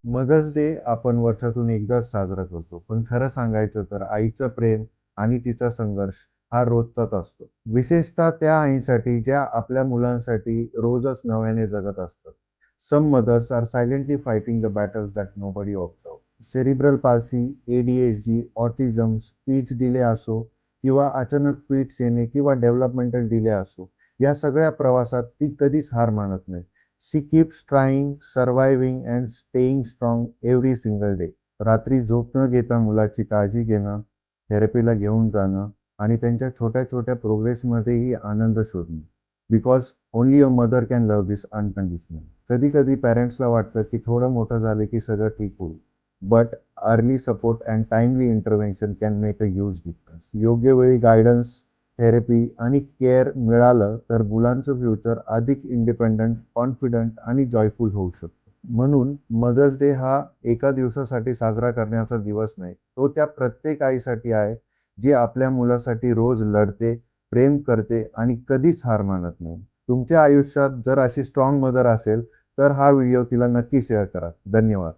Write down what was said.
Mother's day आपण वर्षातून एकदाच साजरा करतो. पण खरं सांगायचं तर आईचं प्रेम आणि तिचा संघर्ष हा रोजचाच असतो. विशेषतः त्या आईसाठी ज्या आपल्या मुलांसाठी रोजच नव्याने जगत असतात. Some mothers are silently fighting the battles that nobody observes. Cerebral palsy, ADHD, autism, speech delay असो किंवा अचानक फिट्स येणे किंवा डेव्हलपमेंटल डिले असो, या सगळ्या प्रवासात ती कधीच हार मानत नाही. She keeps trying, surviving and staying strong every single day. रात्री झोप न घेता मुलाची काळजी घेणं, थेरपीला घेऊन जाणं आणि त्यांच्या छोट्या छोट्या प्रोग्रेसमध्येही आनंद शोधणं. Because only a mother can love this unconditional. कधी कधी पॅरेंट्सला वाटतं की थोडं मोठं झालं की सगळं ठीक होईल. But early support and timely intervention can make a huge difference. योग्य वेळी गायडन्स, थेरपी आणि केअर मिळालं तर मुलांचं फ्युचर अधिक इंडिपेंडंट, कॉन्फिडंट आणि जॉयफुल होऊ शकतं. म्हणून मदर्स डे हा एका दिवसासाठी साजरा करण्याचा दिवस नाही. तो त्या प्रत्येक आईसाठी आहे, जी आपल्या मुलासाठी रोज लढते, प्रेम करते आणि कधीच हार मानत नाही. तुमच्या आयुष्यात जर अशी स्ट्रॉंग मदर असेल, तर हा व्हिडिओ तिला नक्की शेअर करा. धन्यवाद.